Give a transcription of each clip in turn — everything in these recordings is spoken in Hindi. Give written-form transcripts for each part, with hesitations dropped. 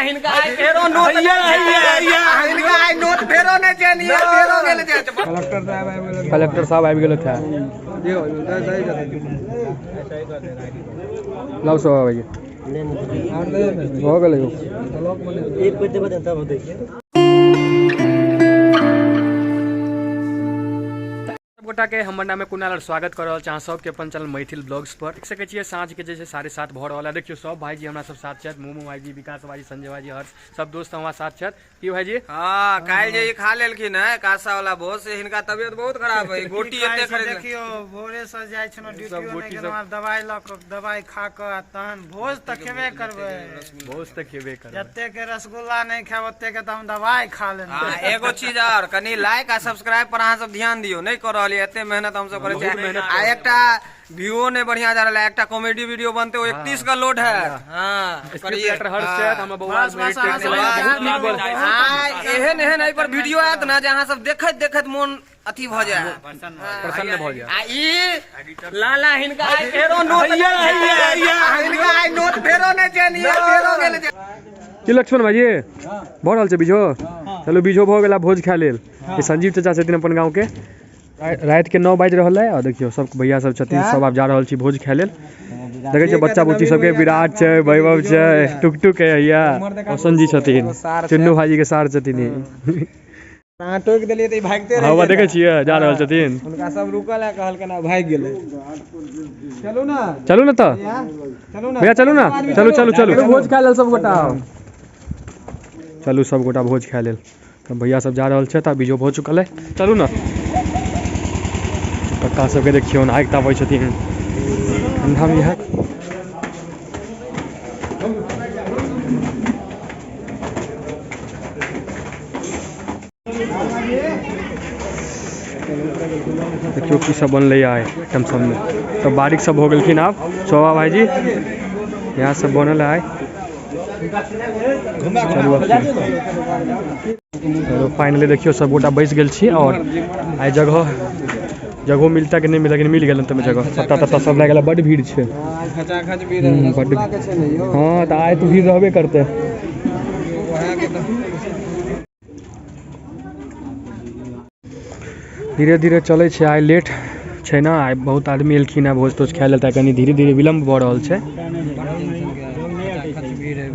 हिनका आई फेरो नोट हिनका आई नोट फेरो नहीं चाहिए फेरो गेले जाय कलेक्टर साहब आबि गेल था लाओ सब भाई हो गेलै एक बजे बजे तब देखिए गोटा के हमर नाम कुणाल और स्वागत कर रहल छी सबके अपन चैनल मैथिल ब्लॉग्स पर देख सके छियै साँझ के जैसे 7:30 भ रहल है। देखियो सब भाईजी हमरा सब साथ छथि मोमो भाईजी विकास भाईजी संजय भाईजी हर्ष सब दोस्त हमरा साथ छथि की भाईजी हां काल जे खा लेलखिन है कासा वाला भोज से हिनका तबियत बहुत खराब है गोटी एते खरीद देखियो भोरे से जाय छनो ड्यूटी में गेलौ दवाई ल क दवाई खा क तहन भोज त खेबे करबै भोज त खेबे करबै जत्ते के रसगुल्ला नहीं खाब ओत्ते के त हम दवाई खा लेना। हां एगो चीज और कनी लाइक आ सब्सक्राइब पर अहां सब ध्यान दियो नहीं कर रहलिए एते मेहनत हम सब करे छै आ एकटा व्यू ने बढ़िया जा रहल है एकटा कॉमेडी वीडियो बनते हो 31 का लोड है। हां क्रिएटर हर्ष से हम बहुत एहन एहन एहि पर वीडियो आत ना जे अहां सब देखत देखत मन अथी भ जाय प्रसन्न भ जाय आ ई लाला हिनका आई फेरो नोट हिनका आई नोट फेरो नहीं चाहिए फेरो गेले की लक्ष्मण भाई भ रहल छै बीजो चलो बीजो भ गेला भोज खा लेल ई संजीव चाचा छथिन अपन गांव के रात के 9 बज रहा है और देखियो सब भैया सब छथिन सब आप जा रहल छी भोज खाय लेल देखे छियै बच्चा बुच्ची सबके विराट छै वैभव छै टुकटुक है भैया रोशन जी छथिन चुन्नू भाजी के सार छथिन टोक देलिए त भागते रह हवा देखे छियै जा रहल छथिन उनका सब रुकल है कहल के ना भाग गेले चलू ना त भैया चलू ना चलू भोज खाय लेल सब गोटा चलू सब गोटा भोज खाय लेल त भैया सब जा रहल छै त बीजो भोज चुकल है चलू ना कक्का सबके देखियो आगि तापै छथिन ठंडा में है देखियो की सब बनले आए आइटम सब में तो बारीक सब हो गेलखिन आब शोभा भाईजी यहाँ सब बनल है चलो फाइनली देखियो सब गोटा बैस गेल छी और आई जगह मिलता कि नहीं मिलता कि मिल गेल तब जगह सत्ता सब लग बड़ भीड़ छै हाँ तो आए तो भीड़ रहबे करते धीरे धीरे चले छै आइ लेट छै ना आइ बहुत आदमी एलखिन है भोज तोज खाय लेता कनी धीरे धीरे विलम्ब भ रहल छै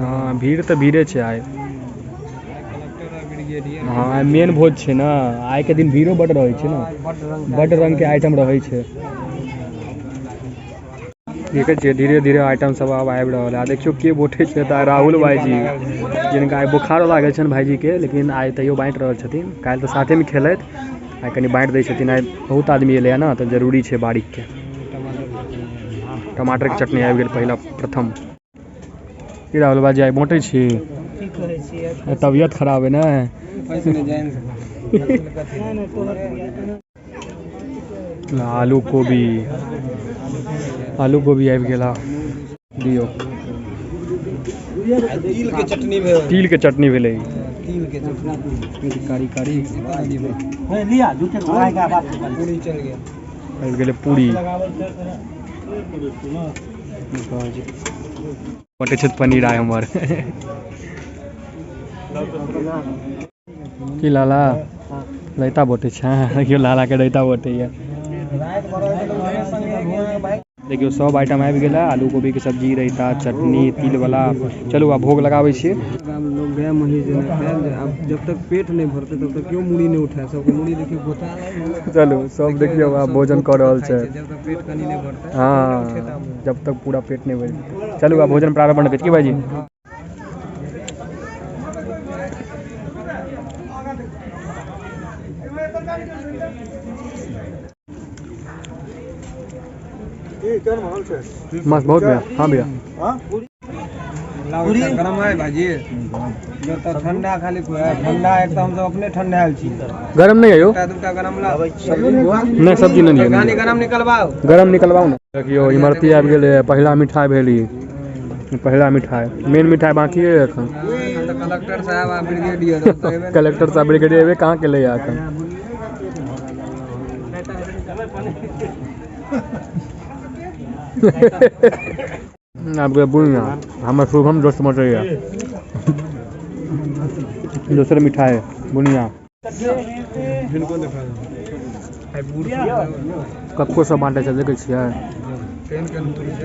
हाँ भीड़ तो भीड़े छै आइ हाँ मेन भोज छै ना आइ के दिन भीड़ो बड़ रहे छै ना बड़ रंग के आइटम रहे छै देखे छियै धीरे धीरे आइटम सब अब आबि रहल है देखियो के बैठे छै त राहुल भाईजी जिनका आइ बुखार लागल छन भाईजी के लेकिन आइ तैयो बाँटि रहल छथिन काल्हि तो साथे में खेलैत आइ कनी बाँटि दै छथिन आइ बहुत आदमी एलै ना तो जरूरी छै बारीक के टमाटर के चटनी आबि गेल पहिला प्रथम की राहुल भाईजी आइ बाँटै छी तबियत खराब है ना आलू गोभी आबि गेला दियो तिल के चटनी भेलै कारी आबि गेलै पूरी बटे छै पनीर आइ हमर की लाला रायता बटे छै देखियो लाला के रायता बटे है देखियो सब आइटम आबि गेला आलू गोभी के सब्जी रायता चटनी तिल वाला चलू आब भोग लगाबै छी लोग गया मही जब तक पेट नहीं भरते तब तक क्यों मुड़ी नहीं उठाए सबको मुड़ी देखियो गोटा चलो सब देखियो आब भोजन कर रहल छै जब तक पेट कनी नहीं भरते हां जब तक पूरा पेट नहीं भरते चलू आब भोजन प्रारंभ करते की भाईजी मस्त बहुत भैया हाँ भैया गरम है भाजी जो तो ठंडा खाली ठंडा एकदम सब अपने ठंडा आयल छी गरम नहीं है यो दूटा गरम ला नहीं सब्जी नहीं गानी गरम निकलवाओ ना देखियो इमरती आबि गेलै पहिला मिठाई भेली पहिला मिठाई मेन मिठाई बाकी है एखन कलेक्टर साहब आ ब्रिगेडियर कहाँ के ले एखन आपके बुढ़िया हमारे शुभम दोस्त मटेरिया दूसरे मिठाई बुनिया कक्को सब बांटे छै देखै छियै।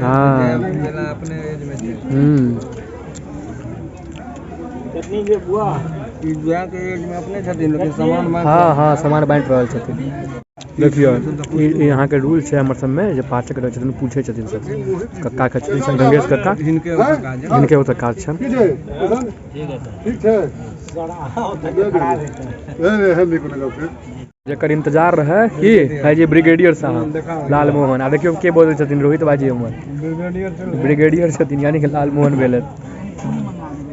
हाँ हाँ हाँ सामान बांटि रहल छथिन। देखियो यहाँ के रूल है हमर सब में जे पाठक रहे छथिन पूछे छथिन सब कक्का के छथिन गंगेश कक्का हिनके ओतऽ काज छन। जेकर इंतजार रहे कि है जी ब्रिगेडियर साहब लाल मोहन आ देखियो के बोलै छथिन रोहित बाजी हमर ब्रिगेडियर छथिन यानी कि लाल मोहन भेलै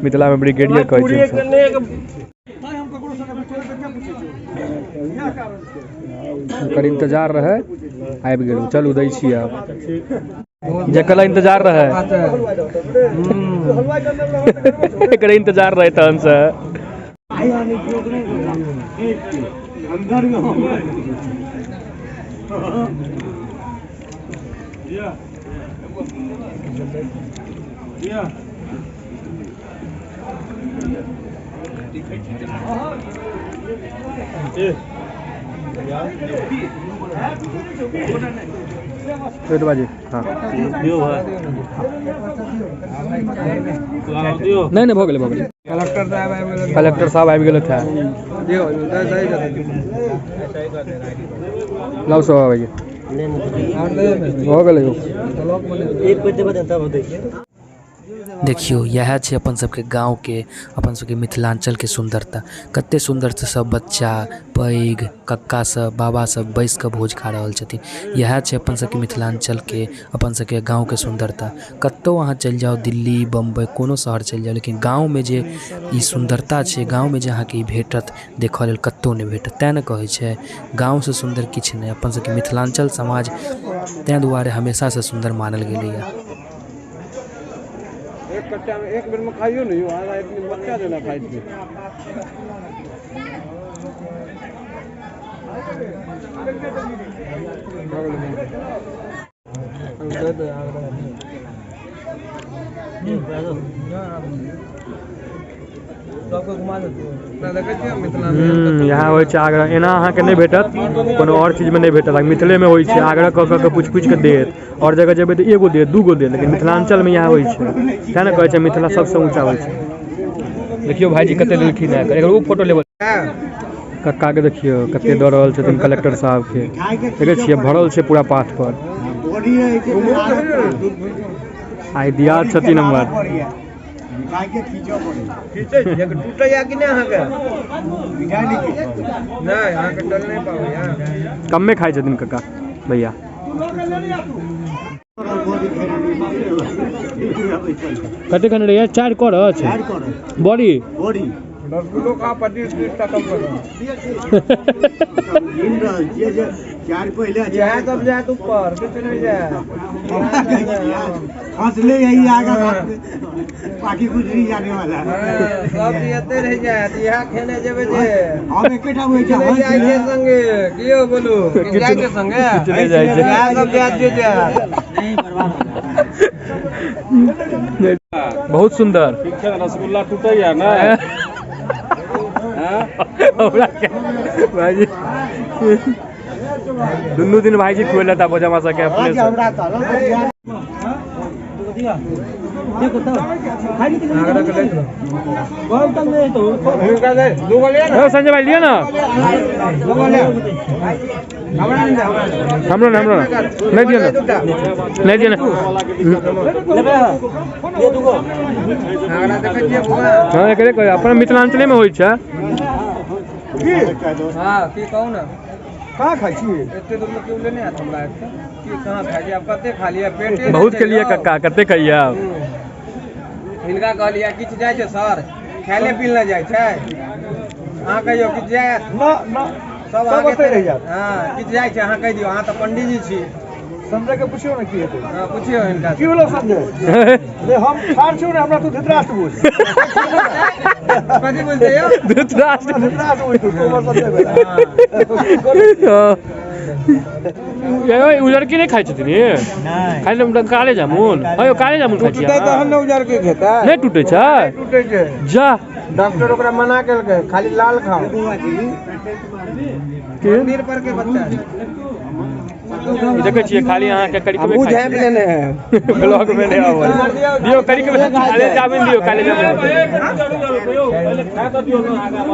मिथिला में ब्रिगेडियर कहै छै। जेकर इंतजार रहे आबि गेल चलू दै छी आब जेकर इंतजार रहे एकर इंतजार रहे तहन से बाजी हाँ नहीं भऽ गेलै कलेक्टर साहब आबि गेल था लाउ सब आबि भऽ गेलै। देखियो यह छै अपन सबके गाँव के अपन सबके मिथिलांचल के सुंदरता कते सुंदर से सब बच्चा पैघ कक्का सब बाबा सब बैस के भोज खा रहल छथिन। यह छै अपन सबके मिथिलांचल के अपन सबके गाँव के सुंदरता। कतौ अहाँ चलि जाओ दिल्ली बम्बई कोनो शहर चलि जाओ लेकिन गाँव में जे ई सुंदरता छै गाँव में जे अहाँके ई भेटत देखऽ लेल कतौ नहि भेटत। तेँ ने कहै छै गाँव से सुंदर किछु नहि। अपन सबके मिथिलांचल समाज तेँ दुआरे हमेशा से सुंदर मानल गेलैया। एक कट्टा में एक बेर में खाइयो नहीं आधा एक बच्चा देना खाई थी। यहाँ होइ छै आग्रह एना अहाँके नहि भेटत कोनो और चीज में नहीं भेटत मिथिले में होइ छै आग्रह कऽ के पूछ के देत और जगह जेबै तऽ एगो देत दूगो देत लेकिन मिथिलांचल में यहाँ होइ छै। तेँ ने कहै छै मिथिला सबसे ऊँचा होइ छै। देखियो भाईजी कते लेलखिन है एकर फोटो लेबै कक्का के देखियो कते दऽ रहल छथिन कलेक्टर साहब के देखै छियै भरल छै पूरा पाठ पर आइ दिया छथिन हमर कम में खाई छथिन कक्का भैया कते खन रही है 4 कर बड़ी रसगुल्लो का 25-30 कम चार पहले जाए तब जाए ऊपर कितने जाए हंसले यही आगे बाकी कुछ नहीं जाने वाला सब दियते रह जाए यहां खेले जेबे जे हम एकेटा होय छै जाय के संगे कियो बोलू जाय के संगे चले जाय छै यहां सब जाय छै बहुत सुंदर ठीक छै रसगुल्ला टूटै या ना भाईजी दुनू दिन भाईजी खुएला था बोझा मासा के अपने से संजय भाई लिया ना हमरो नहीं दिया नहीं दिया हाँ एक अपना मिथिलांचल में होइ छै हाँ की कहू ना कहाँ खाई छी एते दूर में क्यों लेने आत हमरा की कहाँ खाई अब कते खा लिया पेट बहुत के लिए कक्का कते खाइए आप हिनका कहलिया किछ जाय छै सर खाले पील न जाय छै अहाँ कहियो किछ जाय न सब आगे रह जात हां किछ जाय छै अहाँ कह दियौ अहाँ त पंडित जी छी संजय के पूछियो ना की हेतै हां पूछियो हिनका की बोलो संजय ले हम ठार छियो ने हमरा तू धृतराष्ट्र बोल कथि बोल दियो धृतराष्ट्र बोल तू कोमर संजय ये उजर की नहीं खाई छथिन ये खाई ले काले जामुन अयो काले जामुन खाई टूटै त हम उजर के खेता नहीं टूटे छै टूटै छै जा डॉक्टर ओकरा मना केलकै खाली लाल खाओ मंदिर पर के बच्चा देखे छियै खाली अहाँ के कड़ी अब झाँप लेने हैं ब्लॉग में नहीं आवे दियो कड़ी के काले जामुन दियो काले जामुन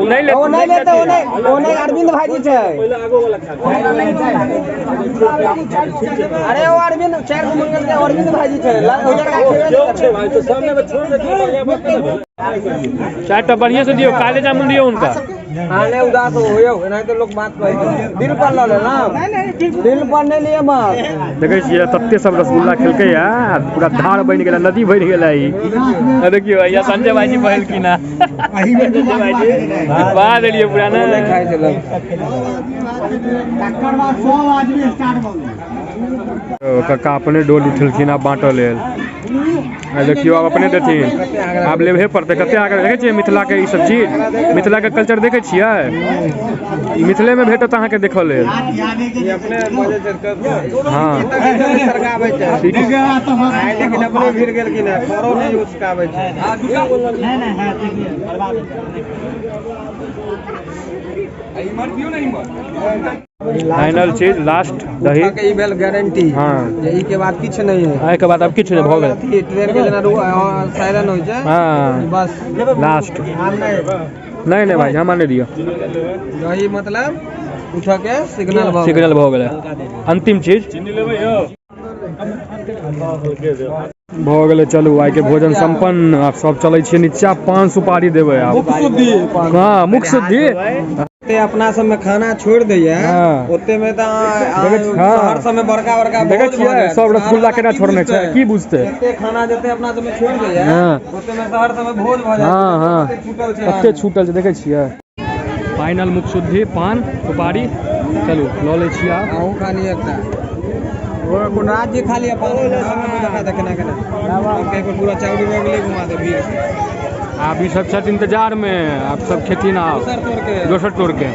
नहीं ले ओ नहीं लेते ओ नहीं अरविंद भाईजी छै अरे ओ अरविंद चार गो मंगल के अरविंद भाईजी छै उजर का छै भाई तो सामने में छोड़ दे चार टा बढ़िया से दियो काले जामुन दियो उनका आने उदास होयो नहीं तो लोग बात कहे दिल पर ल लेना दिल पर नहीं लिए मत देखे छियै तत्ते सब रसगुल्ला खेलकै यार पूरा धार बनि गेलै नदी बनि गेलै ई देखियो या संजय भाईजी पहल की ना संजय भाईजी बात देलिए पूरा ना खाइ छल तकर बाद 100 आदमी स्टार्ट भ गेल कक्का अपने डोल उठेलखिन आ बाँटल लेल आ देखियो आब अपने देथिन आब लेबहे पड़तै कते आगे देखै छियै मिथिला के ई सब चीज मिथिला के कल्चर देखै छियै मिथिले में भेटत अहाँके देखऽ लेल ये अपने मजे से हाँ सरकाबै छै लेकिन अपने भीड़ गेल कि ना करो नहीं उसकाबै छै नहीं नहीं है देखिए बर्बाद फाइनल चीज लास्ट दही के ई भेल गारंटी हाँ जे ई के बाद किछ नहीं है एहि के बाद अब किछु नहि भऽ गेल अथी ट्रेन के जेना सायरन होइ छै हाँ बस लास्ट आब नहीं नहीं भाई हमारे दियो दही मतलब उठ के सिग्नल सिग्नल भऽ गेलै अंतिम चीज भऽ गेलै चलू आइ के भोजन संपन्न आब सब चलै छियै नीचा पान सुपारी देबै आब हाँ मुख शुद्धि ते अपना सब में खाना छोड़ दैया हाँ। ओते में त हाँ। शहर सब में बड़का बड़का देखै छियै सब रसगुल्ला केना छोड़ने छै की बुझतै एते खाना जते अपना सब में छोड़ दैया हाँ। ओते में शहर सब में भोज भ जाय हाँ हाँ छै छूटल छै कते छूटल छै देखै छियै फाइनल मुख शुद्धि पान सुपारी चलू लऽ लै छियै आब आहू खाली एकटा वो कोन राज्य खाली अपन देखा देखना के पूरा चाउरी में गेले घुमा दे भीड़ आब ई सब छथि इंतजार में आब सब खेथिन आब सर तोड़ के दोसर तोड़ के